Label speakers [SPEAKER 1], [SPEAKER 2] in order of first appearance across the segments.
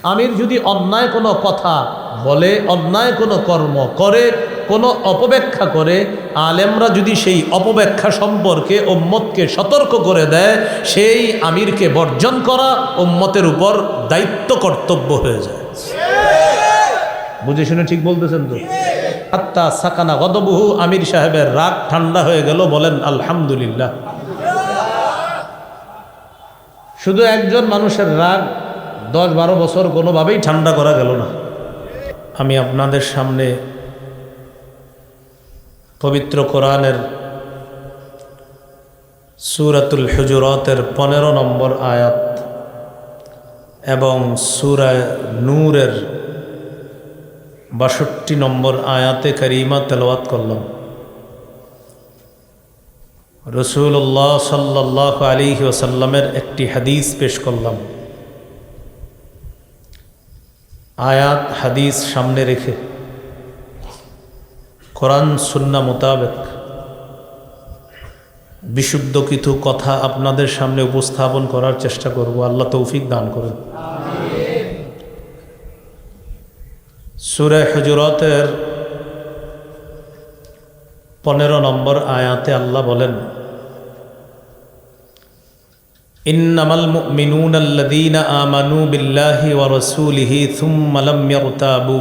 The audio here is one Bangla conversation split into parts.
[SPEAKER 1] আমির যদি অন্যায় কোনো কথা বলে, অন্যায় কোনো কর্ম করে, কোনো অপব্যাখ্যা করে, আলেমরা যদি সেই অপব্যাখ্যা সম্পর্কে উম্মতকে সতর্ক করে দেয়, সেই আমিরকে বর্জন করা উম্মতের উপর দায়িত্ব কর্তব্য হয়ে যায়। বুঝে শুনে ঠিক বলতেছেন তো? আত্মা সাকানা গদবহু, আমির সাহেবের রাগ ঠান্ডা হয়ে গেল, বলেন আলহামদুলিল্লাহ। শুধু একজন মানুষের রাগ 10-12 বছর কোনোভাবেই ঠান্ডা করা গেল না। আমি আপনাদের সামনে পবিত্র কোরআনের সূরাতুল হুজুরাতের 15 নম্বর আয়াত এবং সূরা নূরের 62 নম্বর আয়াতে কারিমা তেলাওয়াত করলাম। রাসূলুল্লাহ সাল্লাল্লাহু আলাইহি ওয়াসাল্লামের একটি হাদিস পেশ করলাম। আয়াত হাদিস সামনে রেখে কোরআন সুন্নাহ মোতাবেক বিশুদ্ধ কিছু কথা আপনাদের সামনে উপস্থাপন করার চেষ্টা করব। আল্লাহ তৌফিক দান করেন। সূরা হুজুরাতের 15 নম্বর আয়াতে আল্লাহ বলেন, ইন্নামাল মুমিনুনা আল্লাযীনা আমানু বিল্লাহি ওয়া রাসূলিহি সুম্মা লাম ইয়ারতাবু।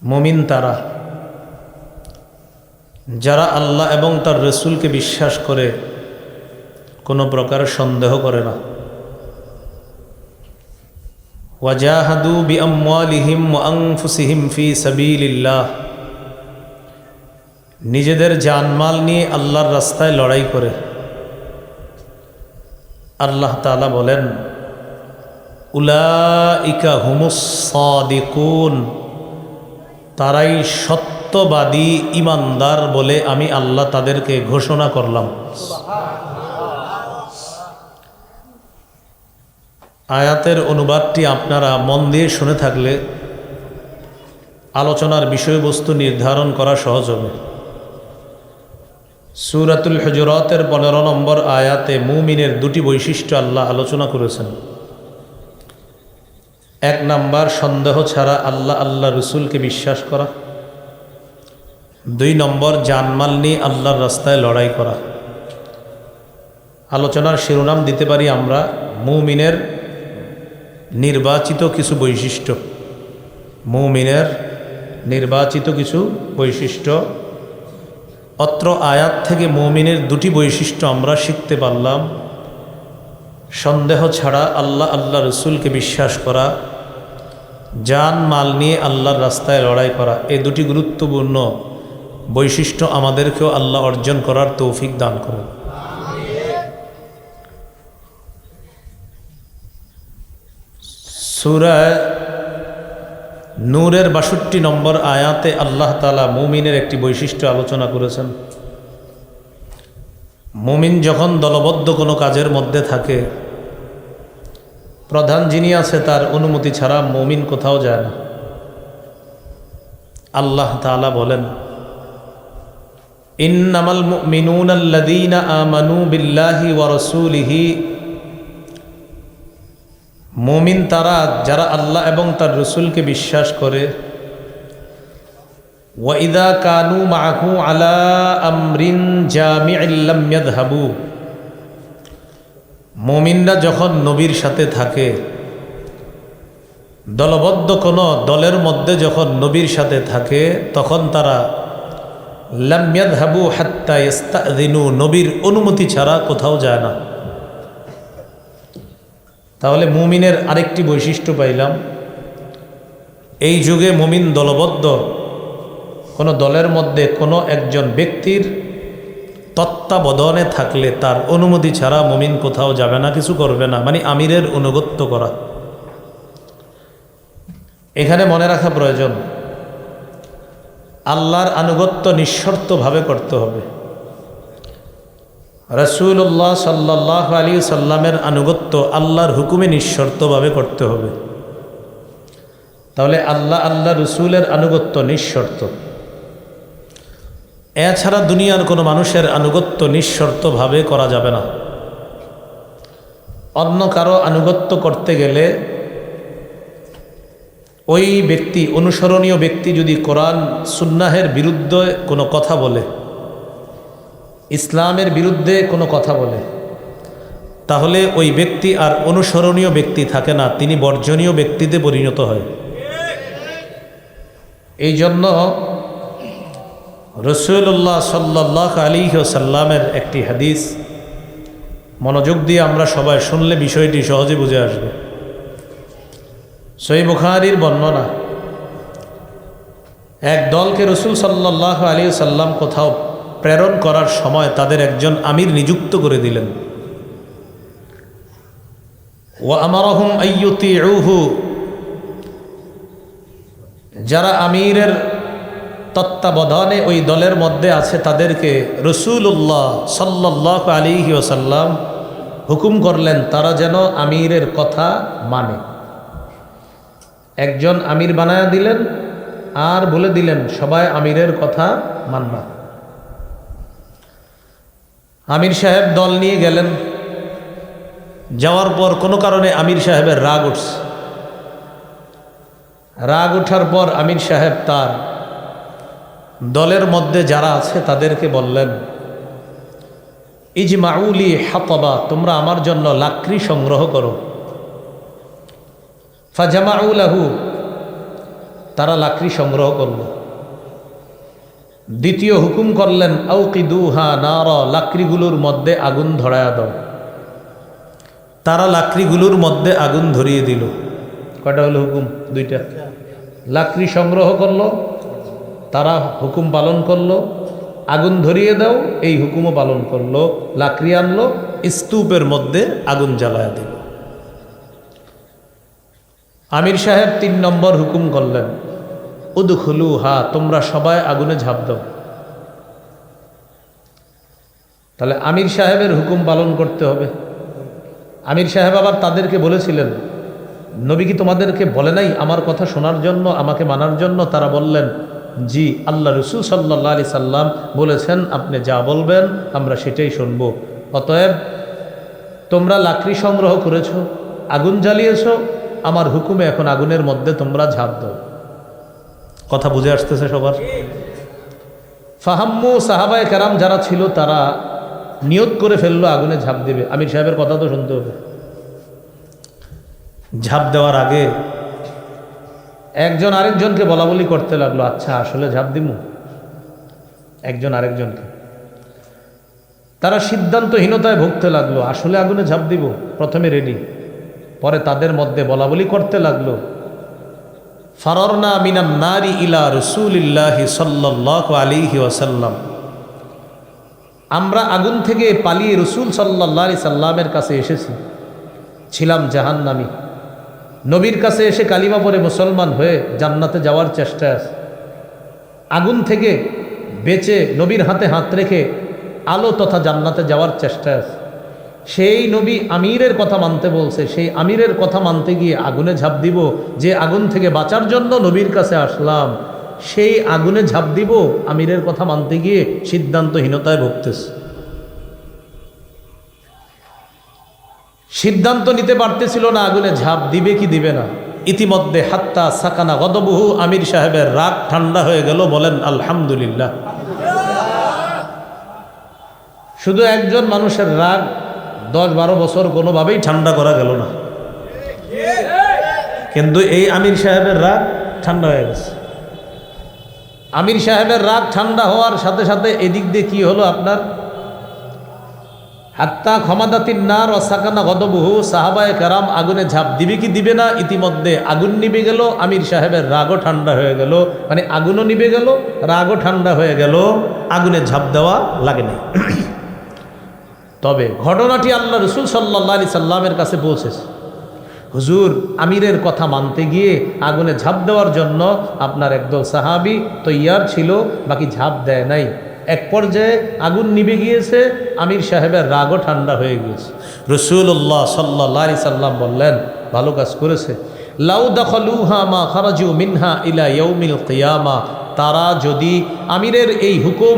[SPEAKER 1] মুমিন তারা যারা আল্লাহ এবং তার রাসূলকে বিশ্বাস করে, কোনো প্রকার সন্দেহ করে না। ওয়াজাহাদু বিআমওয়ালিহিম ওয়া আনফুসিহিম ফি সাবিলিল্লাহ, নিজেদের জানমাল নিয়ে আল্লাহর রাস্তায় লড়াই করে। আল্লাহ তাআলা বলেন, উলাইকা হুমুস সাদিকুন, তারাই সত্যবাদী ইমানদার বলে আমি আল্লাহ তাদেরকে ঘোষণা করলাম। আয়াতের অনুবাদটি আপনারা মন দিয়ে শুনে থাকলে আলোচনার বিষয়বস্তু নির্ধারণ করা সহজ হবে। সূরাতুল হুজুরাতের 15 নম্বর আয়াতে মুমিনের দুটি বৈশিষ্ট্য আল্লাহ আলোচনা করেছেন। 1 নাম্বার, সন্দেহ ছাড়া আল্লাহ রসুলকে বিশ্বাস করা। 2 নম্বর, জানমাল নিয়ে আল্লাহর রাস্তায় লড়াই করা। আলোচনার শিরোনাম দিতে পারি আমরা মুমিনের নির্বাচিত কিছু বৈশিষ্ট্য। মুমিনের নির্বাচিত কিছু বৈশিষ্ট্য। অত্র আয়াত থেকে মুমিনের দুটি বৈশিষ্ট্য আমরা শিখতে পারলাম। সন্দেহ ছাড়া আল্লাহ রসুলকে বিশ্বাস করা, জান মাল নিয়ে আল্লাহর রাস্তায় লড়াই করা। এই দুটি গুরুত্বপূর্ণ বৈশিষ্ট্য আমাদেরকেও আল্লাহ অর্জন করার তৌফিক দান করেন। সূরা নূরের 62 নম্বর আয়াতে আল্লাহ তাআলা মুমিনের একটি বৈশিষ্ট্য আলোচনা করেছেন। মুমিন যখন দলবদ্ধ কোনো কাজের মধ্যে থাকে, প্রধান যিনি আছে তার অনুমতি ছাড়া মুমিন কোথাও যায় না। আল্লাহ তাআলা বলেন, ইন্নামাল মুমিনুনা আল্লাযীনা আমানু বিল্লাহি ওয়া রাসূলিহি, মুমিন তারা যারা আল্লাহ এবং তার রসুলকে বিশ্বাস করে। ওয়া ইযা কানু মাআহু আলা আমরিন জামি'in লাম ইয়াযহাবু, মুমিনরা যখন নবীর সাথে থাকে, দলবদ্ধ কোনো দলের মধ্যে যখন নবীর সাথে থাকে, তখন তারা লাম ইয়াযহাবু হাত্তা ইস্তাযিনু, নবীর অনুমতি ছাড়া কোথাও যায় না। তাহলে মুমিনের আরেকটি বৈশিষ্ট্য পাইলাম। এই যুগে মুমিন দলবদ্ধ কোনো দলের মধ্যে কোনো একজন ব্যক্তির তত্ত্বাবধানে থাকলে তার অনুমতি ছাড়া মুমিন কোথাও যাবে না, কিছু করবে না, মানে আমিরের অনুগত্য করা। এখানে মনে রাখা প্রয়োজন, আল্লাহর আনুগত্য নিঃশর্তভাবে করতে হবে। রাসূলুল্লাহ সাল্লাল্লাহু আলাইহি সাল্লামের আনুগত্য আল্লাহর হুকুমে নিঃশর্তভাবে করতে হবে। তাহলে আল্লাহ রসুলের আনুগত্য নিঃশর্ত। এছাড়া দুনিয়ার কোনো মানুষের আনুগত্য নিঃশর্তভাবে করা যাবে না। অন্য কারো আনুগত্য করতে গেলে ওই ব্যক্তি, অনুসরণীয় ব্যক্তি যদি কোরআন সুন্নাহের বিরুদ্ধে কোনো কথা বলে, ইসলামের বিরুদ্ধে কোনো কথা বলে, তাহলে ওই ব্যক্তি আর অনুসরণীয় ব্যক্তি থাকে না, তিনি বর্জনীয় ব্যক্তিতে পরিণত হয়। এই জন্য রাসূলুল্লাহ সাল্লাল্লাহু আলাইহি ওয়াসাল্লামের একটি হাদিস মনোযোগ দিয়ে আমরা সবাই শুনলে বিষয়টি সহজে বুঝে আসবে। সহিহ বুখারীর বর্ণনা, এক দলকে রাসূল সাল্লাল্লাহু আলাইহি ওয়াসাল্লাম কোথাও প্রেরণ করার সময় তাদের একজন আমির নিযুক্ত করে দিলেন। ওয়া আমারহুম আইয়ুতিউহু, যারা আমিরের তত্ত্বাবধানে ওই দলের মধ্যে আছে তাদেরকে রাসূলুল্লাহ সাল্লাল্লাহু আলাইহি ওয়াসাল্লাম হুকুম করলেন তারা যেন আমিরের কথা মানে। একজন আমির বানায়া দিলেন আর বলে দিলেন সবাই আমিরের কথা মানবা। আমির সাহেব দল নিয়ে গেলেন। যাওয়ার পর কোনো কারণে আমির সাহেবের রাগ উঠছে। রাগ ওঠার পর আমির সাহেব তার দলের মধ্যে যারা আছে তাদেরকে বললেন, ইজমাউলি হাতবা, তোমরা আমার জন্য লাকড়ি সংগ্রহ করো। ফাজামাউ লাহু, তারা লাকড়ি সংগ্রহ করল। দ্বিতীয় হুকুম করলেন, আউকিদুহা নারা, লাকড়িগুলোর মধ্যে আগুন ধরায়া দাও। তারা লাকড়িগুলোর মধ্যে আগুন ধরিয়ে দিল। কয়টা হলো হুকুম? দুইটা। লাকড়ি সংগ্রহ করলো, তারা হুকুম পালন করলো। আগুন ধরিয়ে দাও, এই হুকুমও পালন করলো। লাকড়ি আনলো, স্তূপের মধ্যে আগুন জ্বালায়া দিল। আমির সাহেব ৩ নম্বর হুকুম করলেন, উদখুলুহা, তোমরা সবাই আগুনে ঝাঁপ দাও। তাহলে আমির সাহেবের হুকুম পালন করতে হবে। আমির সাহেব আবার তাদেরকে বলেছিলেন, নবী কি তোমাদেরকে বলে নাই আমার কথা শোনার জন্য, আমাকে মানার জন্য? তারা বললেন, জি, আল্লাহ রাসূল সাল্লাল্লাহু আলাইহি সাল্লাম বলেছেন আপনি যা বলবেন আমরা সেটাই শুনব। অতএব তোমরা লাকড়ি সংগ্রহ করেছো, আগুন জ্বালিয়েছো, আমার হুকুমে এখন আগুনের মধ্যে তোমরা ঝাঁপ দাও। কথা বুঝে আসতেছে সবার? ফাহাম্মু, সাহাবায়ে কেরাম যারা ছিল তারা নিয়ত করে ফেললো আগুনে ঝাঁপ দেবে। আমির সাহেবের কথা তো শুনতে হবে। ঝাঁপ দেওয়ার আগে একজন আরেকজনকে বলা বলি করতে লাগলো, আচ্ছা আসলে ঝাঁপ দিমু? একজন আরেকজনকে। তারা সিদ্ধান্তহীনতায় ভুগতে লাগলো, আসলে আগুনে ঝাঁপ দিব? প্রথমে রেডি, পরে তাদের মধ্যে বলা বলি করতে লাগলো। ফারারনা মিনান নারি ইলা রাসূলিল্লাহি সাল্লাল্লাহু আলাইহি ওয়াসাল্লাম, আমরা আগুন থেকে পালিয়ে রাসূল সাল্লাল্লাহু আলাইহি সাল্লামের কাছে এসেছি। ছিলাম জাহান্নামী, নবীর কাছে এসে কালিমা পড়ে মুসলমান হয়ে জান্নাতে যাওয়ার চেষ্টা আছে। আগুন থেকে বেঁচে নবীর হাতে হাত রেখে আলো তথা জান্নাতে যাওয়ার চেষ্টা আছে। সেই নবী আমিরের কথা মানতে বলছে, সেই আমিরের কথা মানতে গিয়ে আগুনে ঝাঁপ দিব? যে আগুন থেকে বাঁচার জন্য নবীর কাছে আসলাম, সেই আগুনে ঝাঁপ দিব আমিরের কথা মানতে গিয়ে? সিদ্ধান্তহীনতায় ভুগতেছে। সিদ্ধান্ত নিতে পারতেছিল না আগুনে ঝাঁপ দিবে কি দিবে না। ইতিমধ্যে হাত্তা সাকানা গদবহু, আমির সাহেবের রাগ ঠান্ডা হয়ে গেল। বলেন আলহামদুলিল্লাহ। শুধু একজন মানুষের রাগ 10-12 বছর কোনোভাবেই ঠান্ডা করা গেল না, কিন্তু এই আমির সাহেবের রাগ ঠান্ডা হয়ে গেছে। আমির সাহেবের রাগ ঠান্ডা হওয়ার সাথে সাথে এদিক দিয়ে কি হলো আপনার, হাত্তা ক্ষমাদাতিন নার ও সাকানা গদবহু, সাহাবায়ে কেরাম আগুনে ঝাঁপ দিবে কি দিবে না, ইতিমধ্যে আগুন নিভে গেল। আমির সাহেবের রাগও ঠান্ডা হয়ে গেল, মানে আগুনও নিভে গেল, রাগও ঠান্ডা হয়ে গেল, আগুনে ঝাঁপ দেওয়া লাগেনি। তবে ঘটনাটি আল্লাহ রাসূল সাল্লাল্লাহু আলাইহি সাল্লামের কাছে পৌঁছেছে। হুজুর, আমিরের কথা মানতে গিয়ে আগুনে ঝাঁপ দেওয়ার জন্য আপনার একদল সাহাবী তৈয়ার ছিল, বাকি ঝাঁপ দেয় নাই। এক পর্যায়ে আগুন নিভে গিয়েছে, আমির সাহেবের রাগও ঠান্ডা হয়ে গিয়েছে। রাসূলুল্লাহ সাল্লাল্লাহু আলাইহি সাল্লাম বললেন, ভালো কাজ করেছে। লাউ দাখালুহা মা খারাজু মিনহা ইলা ইয়াউমিল কিয়ামা, তারা যদি আমিরের এই হুকুম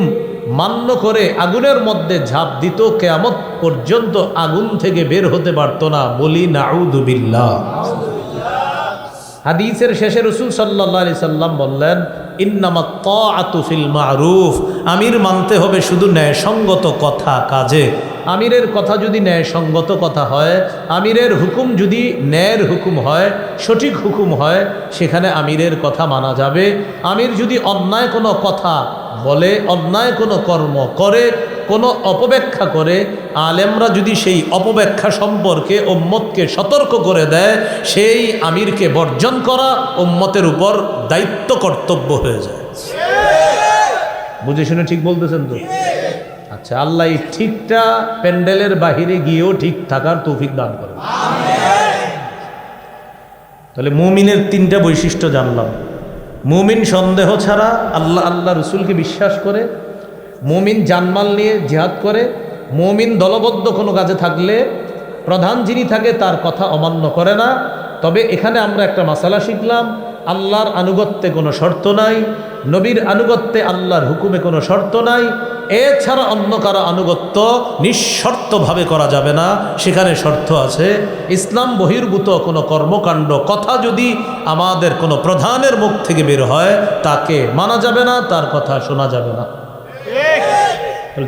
[SPEAKER 1] মান্য করে আগুনের মধ্যে ঝাঁপ দিত, কিয়ামত পর্যন্ত আগুন থেকে বের হতে পারত না। বলি নাউযু বিল্লাহ। হাদিসের শেষে রাসূল সাল্লাল্লাহু আলাইহি সাল্লাম বললেন, ইন্নামাত তাআতু ফিল মারুফ, আমির মানতে হবে শুধু ন্যায়সঙ্গত কথা কাজে। আমিরের কথা যদি ন্যায়সঙ্গত কথা হয়, আমিরের হুকুম যদি ন্যায়ের হুকুম হয়, সঠিক হুকুম হয়, সেখানে আমিরের কথা মানা যাবে। আমির যদি অন্যায় কোনো কথা বলে, অন্যায় কোনো কর্ম করে, কোনো অপব্যাখ্যা করে, আলেমরা যদি সেই অপব্যাখ্যা সম্পর্কে উম্মতকে সতর্ক করে দেয়, সেই আমিরকে বর্জন করা উম্মতের উপর দায়িত্ব কর্তব্য হয়ে যায়। বুঝে শুনে ঠিক বলতেছেন তো? আচ্ছা, আল্লাহ এই ঠিকটা প্যান্ডেলের বাহিরে গিয়েও ঠিক থাকার তৌফিক দান করে। তাহলে মুমিনের তিনটা বৈশিষ্ট্য জানলাম। মুমিন সন্দেহ ছাড়া আল্লাহ রসুলকে বিশ্বাস করে, মুমিন জানমাল নিয়ে জিহাদ করে, মুমিন দলবদ্ধ কোনো কাজে থাকলে প্রধান যিনি থাকে তার কথা অমান্য করে না। তবে এখানে আমরা একটা মাসালা শিখলাম, আল্লাহর আনুগত্যে কোনো শর্ত নাই, নবীর আনুগত্যে আল্লাহর হুকুমে কোনো শর্ত নাই। এছাড়া অন্য কারো আনুগত্য নিঃশর্তভাবে করা যাবে না, সেখানে শর্ত আছে। ইসলাম বহির্ভূত কোনো কর্মকাণ্ড কথা যদি আমাদের কোনো প্রধানের মুখ থেকে বের হয়, তাকে মানা যাবে না, তার কথা শোনা যাবে না।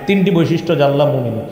[SPEAKER 1] তিনটি বৈশিষ্ট্য জানলাম মুমিনের।